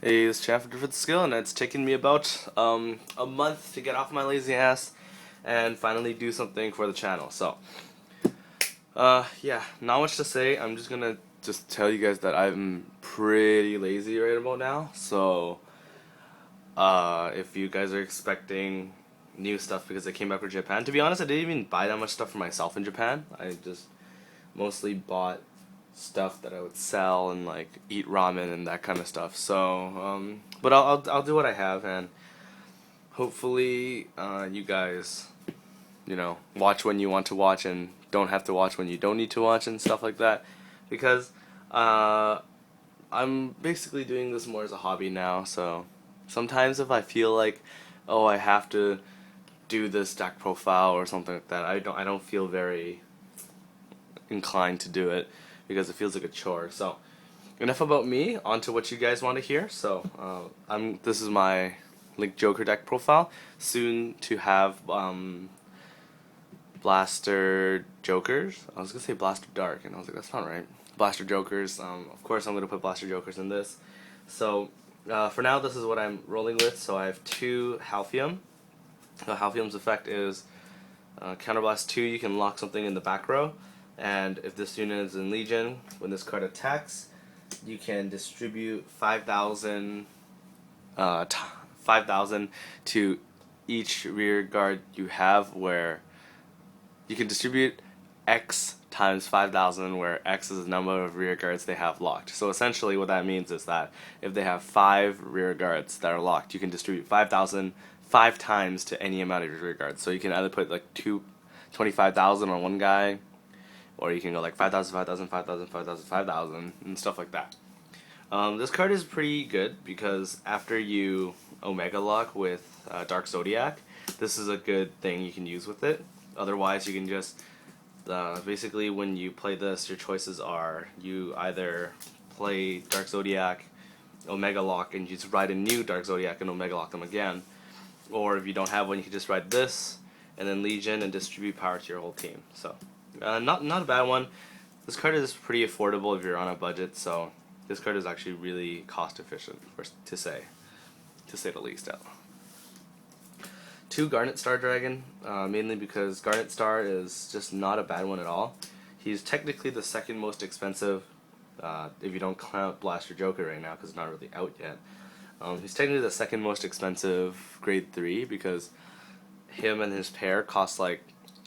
Hey, it's Chaff for the skill, and it's taken me about a month to get off my lazy ass and finally do something for the channel. So, yeah, not much to say. I'm just gonna tell you guys that I'm pretty lazy right about now. So, if you guys are expecting new stuff because I came back from Japan, to be honest, I didn't even buy that much stuff for myself in Japan. I just mostly bought stuff that I would sell and like eat ramen and that kind of stuff. So, but I'll do what I have, and hopefully, you guys, watch when you want to watch and don't have to watch when you don't need to watch and stuff like that, because I'm basically doing this more as a hobby now. So sometimes if I feel like, oh, I have to do this deck profile or something like that, I don't feel very inclined to do it because it feels like a chore. So enough about me. On to what you guys want to hear. So this is my Link Joker deck profile. Soon to have Blaster Jokers. I was gonna say Blaster Dark, and I was like, that's not right. Blaster Jokers. Of course, I'm gonna put Blaster Jokers in this. So for now, this is what I'm rolling with. So I have 2 Halfium. Halfium's effect is Counterblast 2. You can lock something in the back row, and if this unit is in Legion, when this card attacks, you can distribute 5,000 5,000 to each rear guard you have, where you can distribute X times 5,000, where X is the number of rear guards they have locked. So essentially what that means is that if they have 5 rear guards that are locked, you can distribute 5,000 5 times to any amount of your rear guards. So you can either put like 25,000 on one guy, or you can go like 5,000, 5,000, 5,000, 5,000, 5,000, and stuff like that. This card is pretty good because after you Omega Lock with Dark Zodiac, this is a good thing you can use with it. Otherwise, you can just basically when you play this, your choices are you either play Dark Zodiac, Omega Lock, and you just ride a new Dark Zodiac and Omega Lock them again. Or if you don't have one, you can just ride this and then Legion and distribute power to your whole team. So, not a bad one. This card is pretty affordable if you're on a budget. So, this card is actually really cost efficient, to say the least. 2 Garnet Star Dragon, mainly because Garnet Star is just not a bad one at all. He's technically the second most expensive, if you don't count Blaster Joker right now, because it's not really out yet. He's technically the second most expensive grade 3 because him and his pair cost like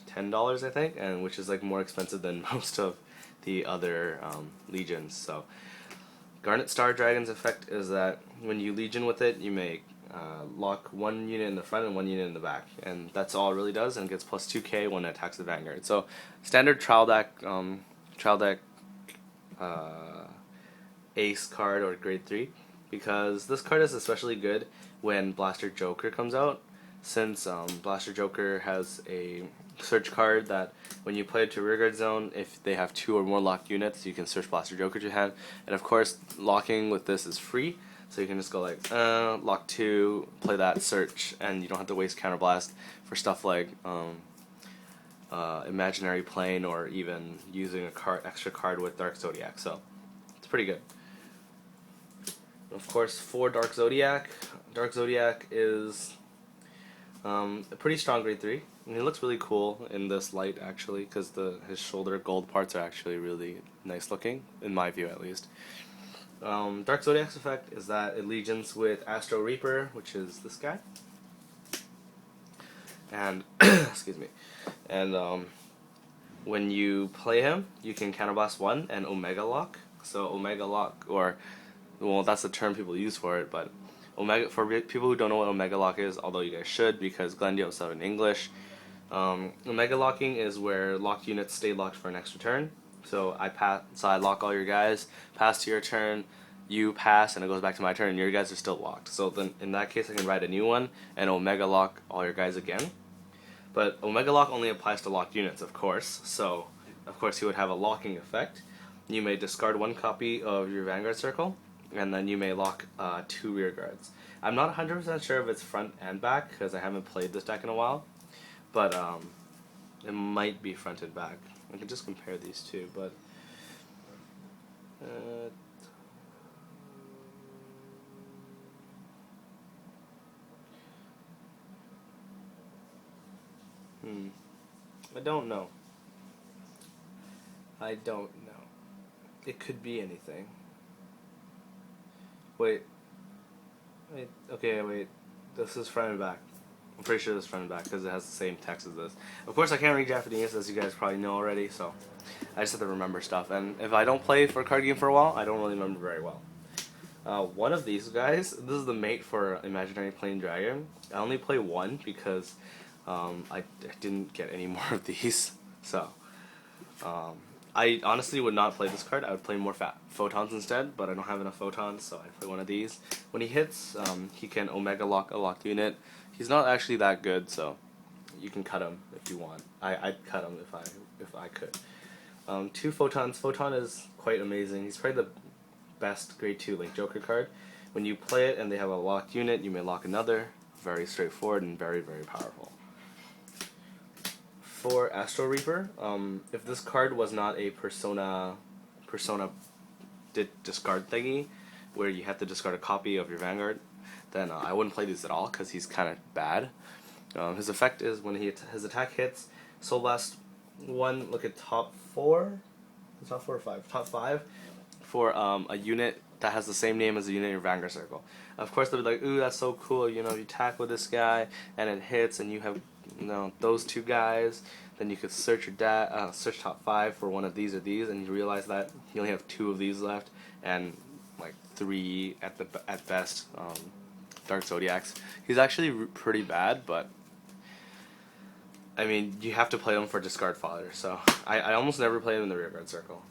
$10, I think, and which is like more expensive than most of the other legions. So Garnet Star Dragon's effect is that when you legion with it, you may lock 1 unit in the front and 1 unit in the back, and that's all it really does, and it gets plus 2k when it attacks the Vanguard. So standard trial deck ace card or grade 3, because this card is especially good when Blaster Joker comes out, since Blaster Joker has a search card that when you play it to rearguard zone, if they have 2 or more locked units, you can search Blaster Joker to your hand. And of course, locking with this is free, so you can just go like, lock 2, play that, search, and you don't have to waste Counterblast for stuff like Imaginary Plane, or even using a extra card with Dark Zodiac. So it's pretty good. Of course, for Dark Zodiac is a pretty strong grade 3. And he looks really cool in this light, actually, because his shoulder gold parts are actually really nice looking, in my view at least. Dark Zodiac's effect is that it legions with Astro Reaper, which is this guy. And, excuse me. And when you play him, you can Counterblast 1 and Omega Lock. So Omega Lock, or, well, that's the term people use for it, but Omega, for people who don't know what Omega Lock is, although you guys should because Glendio said in English, Omega Locking is where locked units stay locked for an extra turn. So I lock all your guys, pass to your turn, you pass, and it goes back to my turn, and your guys are still locked. So then in that case, I can write a new one and Omega Lock all your guys again. But Omega Lock only applies to locked units, of course. So of course you would have a locking effect. You may discard 1 copy of your Vanguard circle, and then you may lock 2 rear guards. I'm not 100% sure if it's front and back because I haven't played this deck in a while, but it might be front and back. I can just compare these two, but I don't know. I don't know. It could be anything. Wait. Wait. Okay, wait. This is front and back. I'm pretty sure this is front and back because it has the same text as this. Of course, I can't read Japanese, as you guys probably know already, so I just have to remember stuff. And if I don't play for a card game for a while, I don't really remember very well. One of these guys, this is the mate for Imaginary Plane Dragon. I only play one because I didn't get any more of these. So, I honestly would not play this card. I would play more photons instead, but I don't have enough photons, so I play one of these. When he hits, he can Omega Lock a locked unit. He's not actually that good, so you can cut him if you want. I'd cut him if I could. 2 photons. Photon is quite amazing. He's probably the best grade 2 Link Joker card. When you play it and they have a locked unit, you may lock another. Very straightforward and very, very powerful. For Astro Reaper, if this card was not a Persona discard thingy, where you have to discard a copy of your Vanguard, then I wouldn't play these at all because he's kind of bad. His effect is when his attack hits, Soul Blast 1, look at top 4? Top 4 or 5? Top 5 for a unit that has the same name as the unit in your Vanguard circle. Of course, they'll be like, ooh, that's so cool, you know, you attack with this guy and it hits and you have, you know, those 2 guys, then you could search your search top 5 for one of these or these, and you realize that you only have 2 of these left and like 3 at best Dark Zodiacs. He's actually pretty bad, but I mean, you have to play him for discard fodder, so I almost never play him in the rearguard circle.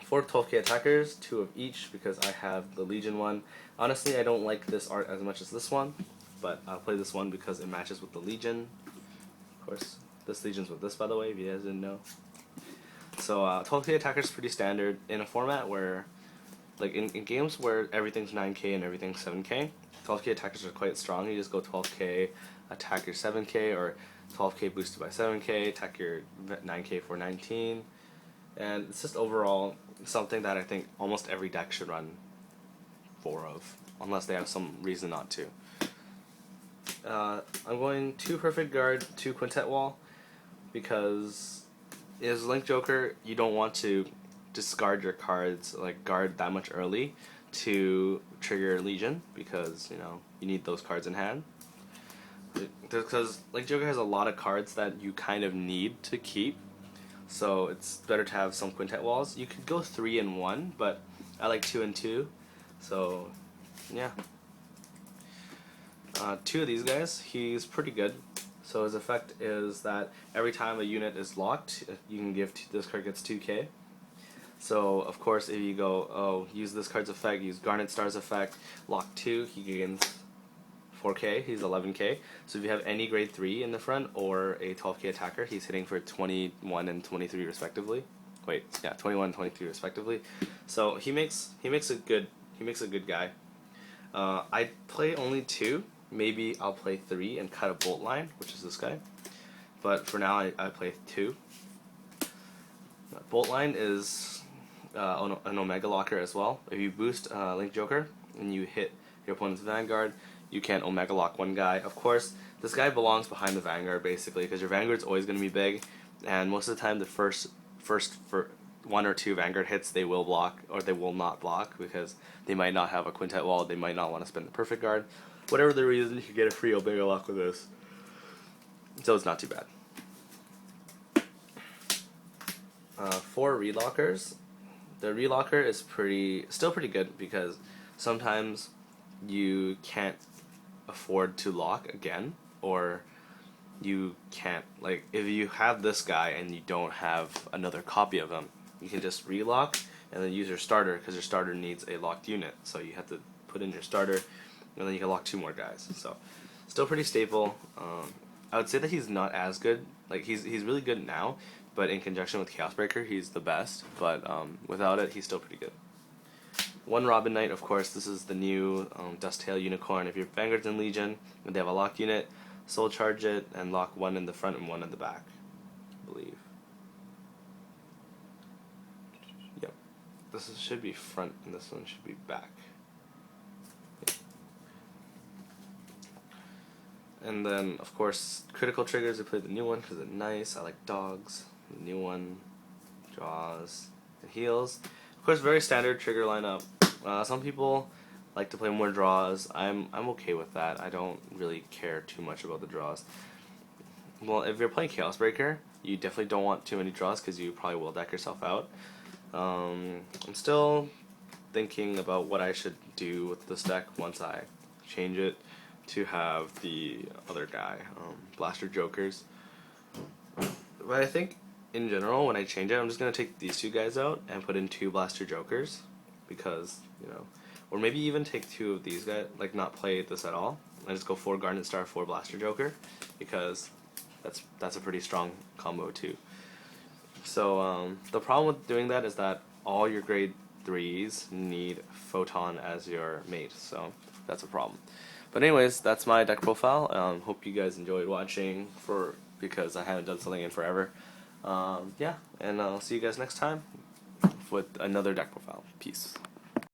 4 12k attackers, 2 of each, because I have the Legion one. Honestly, I don't like this art as much as this one, but I'll play this one because it matches with the Legion. Of course, this Legion's with this, by the way, if you guys didn't know. So 12k attackers is pretty standard in a format where, like in games where everything's 9k and everything's 7k, 12k attackers are quite strong. You just go 12k, attack your 7k, or 12k boosted by 7k, attack your 9k for 19. And it's just overall something that I think almost every deck should run 4 of, unless they have some reason not to. I'm going 2 Perfect Guard, 2 Quintet Wall, because as Link Joker, you don't want to discard your cards, like guard that much early to trigger Legion, because, you know, you need those cards in hand. Because Link Joker has a lot of cards that you kind of need to keep, so it's better to have some Quintet Walls. You could go 3 and 1, but I like 2 and 2, so yeah. 2 of these guys, he's pretty good. So his effect is that every time a unit is locked, you can give this card gets 2k. So of course, if you go, oh, use this card's effect, use Garnet Star's effect, lock 2, he gains 4k, he's 11k. So if you have any grade 3 in the front or a 12k attacker, he's hitting for 21 and 23 respectively. Wait, yeah, 21 and 23 respectively. So he makes a good guy. I play only 2. Maybe I'll play 3 and cut a bolt line, which is this guy. But for now, I play 2. Bolt line is an Omega Locker as well. If you boost Link Joker and you hit your opponent's Vanguard, you can Omega Lock one guy. Of course, this guy belongs behind the Vanguard basically, because your Vanguard's always going to be big, and most of the time the first for 1 or 2 Vanguard hits they will block, or they will not block, because they might not have a Quintet Wall, they might not want to spend the Perfect Guard. Whatever the reason, you can get a free Omega Lock with this. So it's not too bad. 4 relockers. The relocker is still pretty good, because sometimes you can't afford to lock again, or you can't, like, if you have this guy and you don't have another copy of him, you can just relock and then use your starter, because your starter needs a locked unit, so you have to put in your starter and then you can lock 2 more guys. So still pretty stable. I would say that he's not as good, like he's really good now, but in conjunction with Chaos Breaker he's the best, but without it he's still pretty good. 1 Robin Knight, of course, this is the new Dusttail Unicorn. If your Vanguard's in Legion and they have a locked unit, soul charge it and lock 1 in the front and 1 in the back, I believe. Yep. Should be front and this one should be back. And then, of course, critical triggers. I play the new one because it's nice. I like dogs. The new one, draws, and heals. Of course, very standard trigger lineup. Some people like to play more draws. I'm okay with that. I don't really care too much about the draws. Well, if you're playing Chaos Breaker, you definitely don't want too many draws because you probably will deck yourself out. I'm still thinking about what I should do with this deck once I change it to have the other guy, Blaster Jokers. But I think in general, when I change it, I'm just gonna take these two guys out and put in 2 Blaster Jokers, because or maybe even take 2 of these guys, like not play this at all. I just go 4 Garnet Star, 4 Blaster Joker, because that's a pretty strong combo too. So the problem with doing that is that all your grade 3s need Photon as your mate, so that's a problem. But anyways, that's my deck profile. Hope you guys enjoyed watching, because I haven't done something in forever. Yeah, and I'll see you guys next time with another deck profile. Peace.